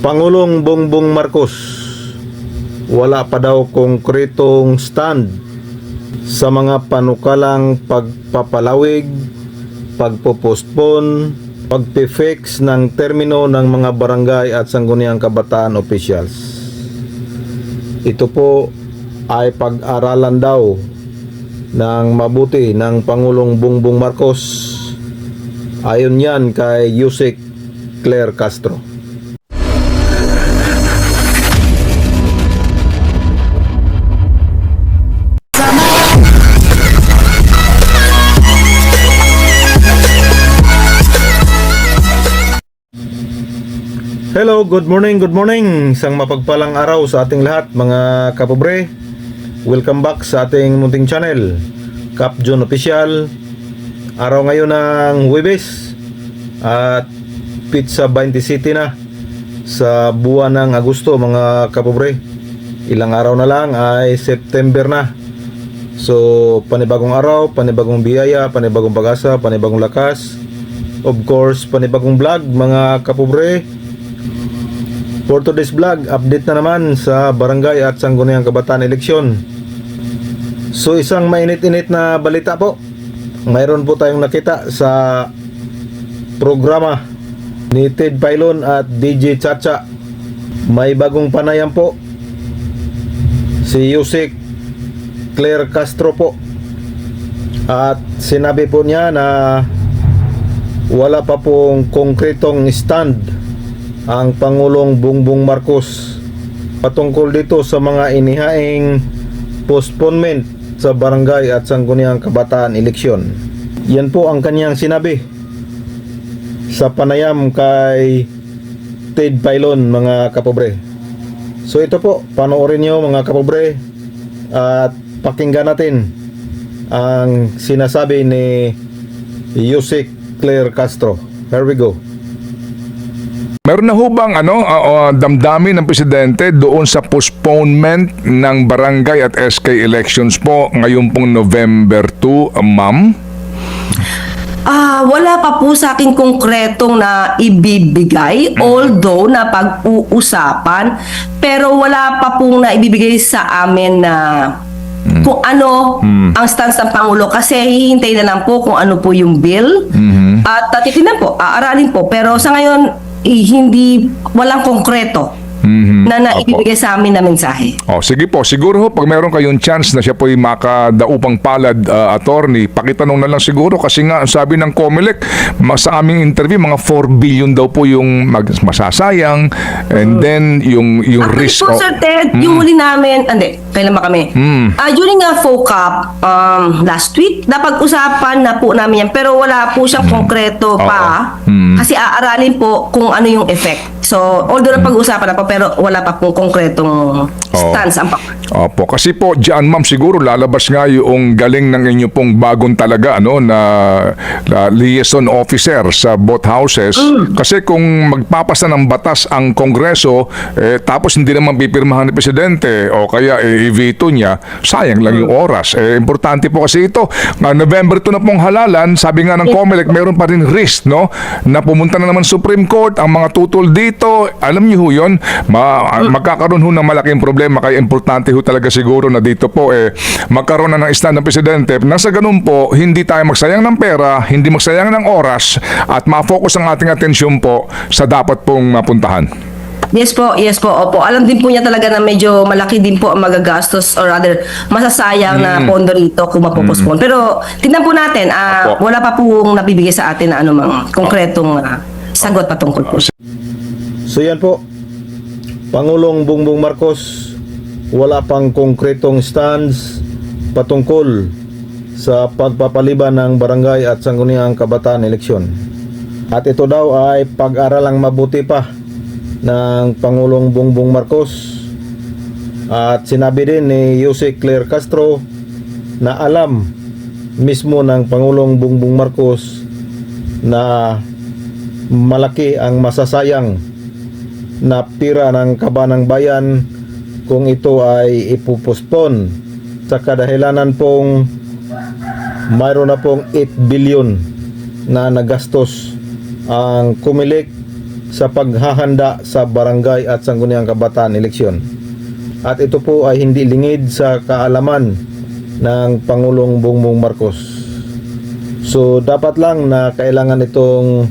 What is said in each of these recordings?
Pangulong Bongbong Marcos, wala pa daw konkretong stand sa mga panukalang pagpapalawig, pagpo-postpone, pagpe-fix ng termino ng mga barangay at sangguniang kabataan officials. Ito po ay pag-aralan daw ng mabuti ng Pangulong Bongbong Marcos, ayon yan kay Yusek Claire Castro. Hello, good morning. Isang mapagpalang araw sa ating lahat mga kapobre. Welcome back sa ating munting channel, Cap John Official. Araw ngayon ng Huwebes at Pizza 20 City na sa buwan ng Agosto mga kapobre. Ilang araw na lang ay September na. So, panibagong araw, panibagong biyaya, panibagong pag-asa, panibagong lakas. Of course, panibagong vlog mga kapobre. For today's vlog, update na naman sa barangay at sangguniang kabataan eleksyon. So isang mainit-init na balita po. Mayroon po tayong nakita sa programa ni Ted Pailon at DJ Chacha. May bagong panayam po. Si Yusek Claire Castro po. At sinabi po niya na wala pa pong konkretong stand ang Pangulong Bongbong Marcos patungkol dito sa mga inihaing postponement sa barangay at sangguniang kabataan eleksyon. Yan po ang kanyang sinabi sa panayam kay Ted Pailon mga kapobre. So ito po, panoorin nyo mga kapobre at pakinggan natin ang sinasabi ni Yusek Claire Castro. Here we go. Meron na ho bang damdamin ng Presidente doon sa postponement ng barangay at SK elections po ngayon pong November 2, ma'am? Wala pa po sa akin konkretong na ibibigay, although na pag-uusapan, pero wala pa pong na ibibigay sa amin na kung ano ang stance ng Pangulo, kasi hihintay na lang po kung ano po yung bill at titinan po, aaralin po, pero sa ngayon hindi, walang konkreto na naibibigay sa amin na mensahe. Sige po, siguro ho, pag meron kayong chance na siya po'y makadaupang palad, attorney, pakitanong na lang siguro kasi nga sabi ng COMELEC sa aming interview, mga 4 billion daw po yung masasayang and then yung risk. Po, Sir Ted, yung huli namin, kailan ba kami? During a FOCAP last week, napag-usapan na po namin yan, pero wala po siyang konkreto pa kasi aaralin po kung ano yung effect. So, although napag-usapan na po, pero wala pa pong konkretong stance ang Opo, kasi po diyan ma'am siguro lalabas nga yung galing ng inyo pong bagong talaga na liaison officer sa both houses. Kasi kung magpapasa ng batas ang Kongreso tapos hindi naman pipirmahan ni Presidente o kaya i-veto niya, sayang lang yung oras. Importante po kasi ito. November 2 na pong halalan, sabi nga ng COMELEC, meron pa rin risk na pumunta na naman Supreme Court ang mga tutol dito. Alam niyo ho yun, magkakaroon ho ng malaking problema, kaya importante ho talaga siguro na dito po magkaroon na ng stand ng Presidente. Nasa ganun po, hindi tayo magsayang ng pera, hindi magsayang ng oras at ma-focus ang ating atensyon po sa dapat pong mapuntahan. Yes po, opo. Alam din po niya talaga na medyo malaki din po ang magagastos or rather masasayang na pondo rito kung mapopospon. Pero tingnan po natin, wala pa pong nabibigay sa atin na anumang konkretong sagot patungkol po. So yan po, Pangulong Bongbong Marcos, wala pang konkretong stands patungkol sa pagpapaliban ng barangay at sangguniang kabataan eleksyon. At ito daw ay pag-aralang mabuti pa ng Pangulong Bongbong Marcos. At sinabi din ni Yusek Claire Castro na alam mismo ng Pangulong Bongbong Marcos na malaki ang masasayang na pira ng kabanang bayan kung ito ay ipupospon sa kadahilanan pong mayroon na pong 8 billion na nagastos ang COMELEC sa paghahanda sa barangay at sangguniang kabataan eleksyon. At ito po ay hindi lingid sa kaalaman ng Pangulong Bongbong Marcos. So dapat lang na kailangan itong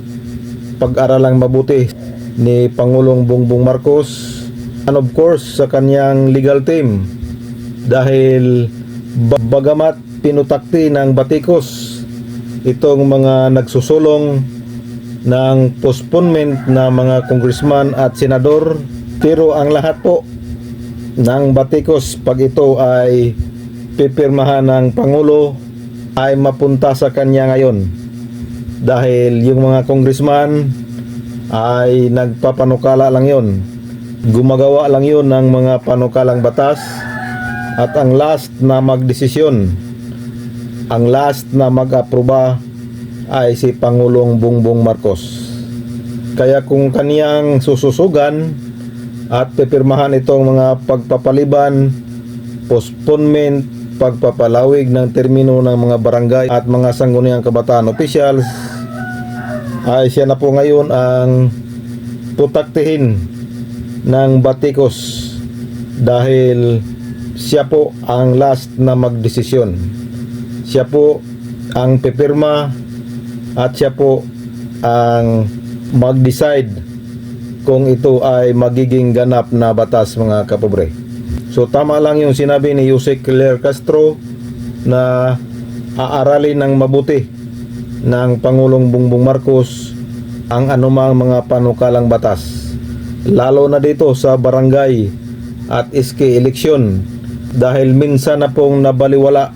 pag-aralang mabuti ni Pangulong Bongbong Marcos, and of course sa kanyang legal team, dahil bagamat pinutakti ng batikos itong mga nagsusulong ng postponement na mga congressman at senador, pero ang lahat po ng batikos pag ito ay pipirmahan ng Pangulo ay mapunta sa kanya ngayon, dahil yung mga congressman ay nagpapanukala lang yon, gumagawa lang yon ng mga panukalang batas, at ang last na magdesisyon, ang last na mag-aproba ay si Pangulong Bongbong Marcos. Kaya kung kaniyang sususugan at pipirmahan itong mga pagpapaliban, postponement, pagpapalawig ng termino ng mga barangay at mga sangguniang kabataan officials, ay siya na po ngayon ang putaktihin ng batikos, dahil siya po ang last na magdesisyon. Siya po ang pipirma at siya po ang mag-decide kung ito ay magiging ganap na batas, mga kapobre. So tama lang yung sinabi ni Yusek Claire Castro na aaralin ng mabuti ng Pangulong Bongbong Marcos ang anumang mga panukalang batas, lalo na dito sa barangay at SK eleksyon, dahil minsan na pong nabaliwala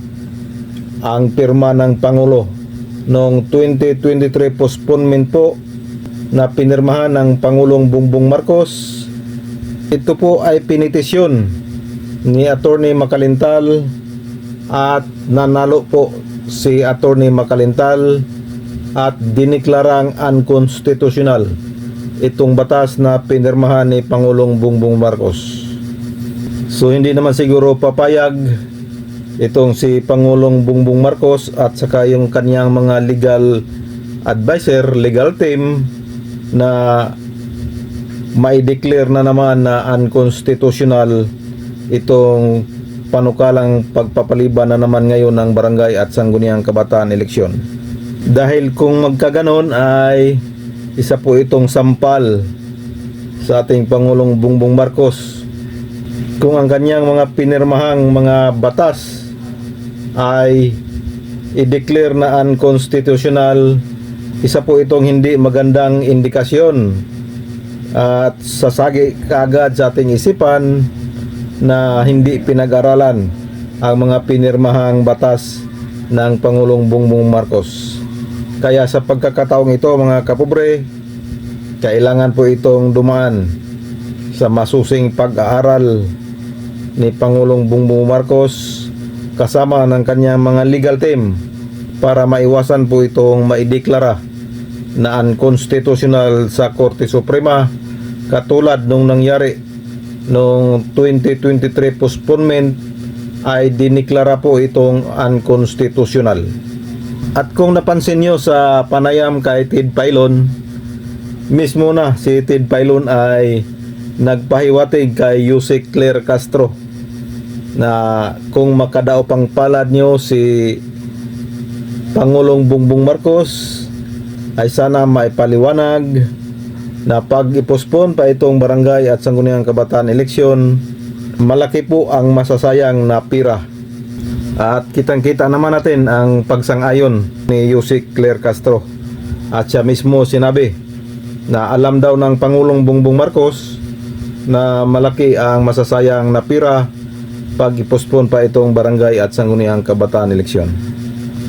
ang pirma ng Pangulo noong 2023 postponement po na pinirmahan ng Pangulong Bongbong Marcos. Ito po ay pinitisyon ni Attorney Macalintal at nanalo po si Attorney Macalintal at diniklarang unconstitutional itong batas na pinirmahan ni Pangulong Bongbong Marcos. So hindi naman siguro papayag itong si Pangulong Bongbong Marcos at saka yung kanyang mga legal advisor, legal team, na mai-declare na naman na unconstitutional itong panukalang pagpapaliban na naman ngayon ng barangay at sangguniang kabataan eleksyon. Dahil kung magkaganon ay isa po itong sampal sa ating Pangulong Bongbong Marcos kung ang kanyang mga pinirmahang mga batas ay i-declare na unconstitutional. Isa po itong hindi magandang indikasyon at sasagi kaagad sa ating isipan na hindi pinag-aralan ang mga pinirmahang batas ng Pangulong Bongbong Marcos. Kaya sa pagkakataong ito, mga kapobre, kailangan po itong dumaan sa masusing pag-aaral ni Pangulong Bongbong Marcos kasama ng kanyang mga legal team para maiwasan po itong maideklara na unconstitutional sa Korte Suprema, katulad nung nangyari noong 2023 postponement ay diniklara po itong unconstitutional. At kung napansin nyo sa panayam kay Ted Pailon, mismo na si Ted Pailon ay nagpahiwatig kay Yusek Claire Castro na kung makadao pang palad nyo si Pangulong Bongbong Marcos ay sana maipaliwanag na pag ipospon pa itong barangay at sangguniang kabataan eleksyon, malaki po ang masasayang na pira. At kitang-kita naman natin ang pagsang-ayon ni Yusek Claire Castro. At siya mismo sinabi na alam daw ng Pangulong Bongbong Marcos na malaki ang masasayang na pira pag ipospon pa itong barangay at sangguniang kabataan eleksyon.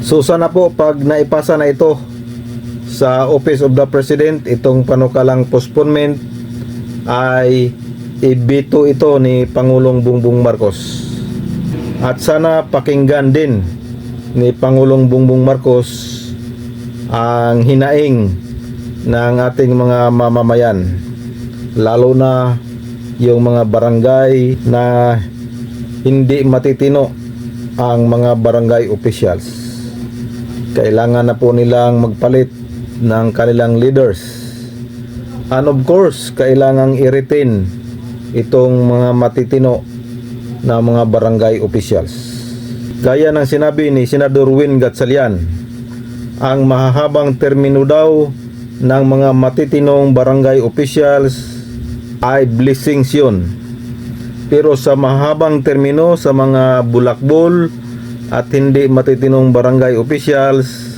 So sana po pag naipasa na ito sa Office of the President, itong panukalang postponement, ay ibito ito ni Pangulong Bongbong Marcos. At sana pakinggan din ni Pangulong Bongbong Marcos ang hinaing ng ating mga mamamayan, lalo na yung mga barangay na hindi matitino ang mga barangay officials. Kailangan na po nilang magpalit ng kanilang leaders And of course, kailangang i-retain itong mga matitino na mga barangay officials. Gaya ng sinabi ni Senador Win Gatchalian, ang mahahabang termino daw ng mga matitinong barangay officials ay blessings yun. Pero sa mahabang termino sa mga bulakbol at hindi matitinong barangay officials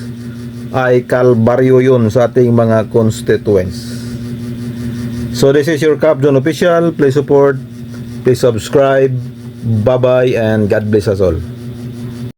ay kalbaryo yun sa ating mga constituents. So this is your Cap John Official. Please support, please subscribe. Bye-bye and God bless us all.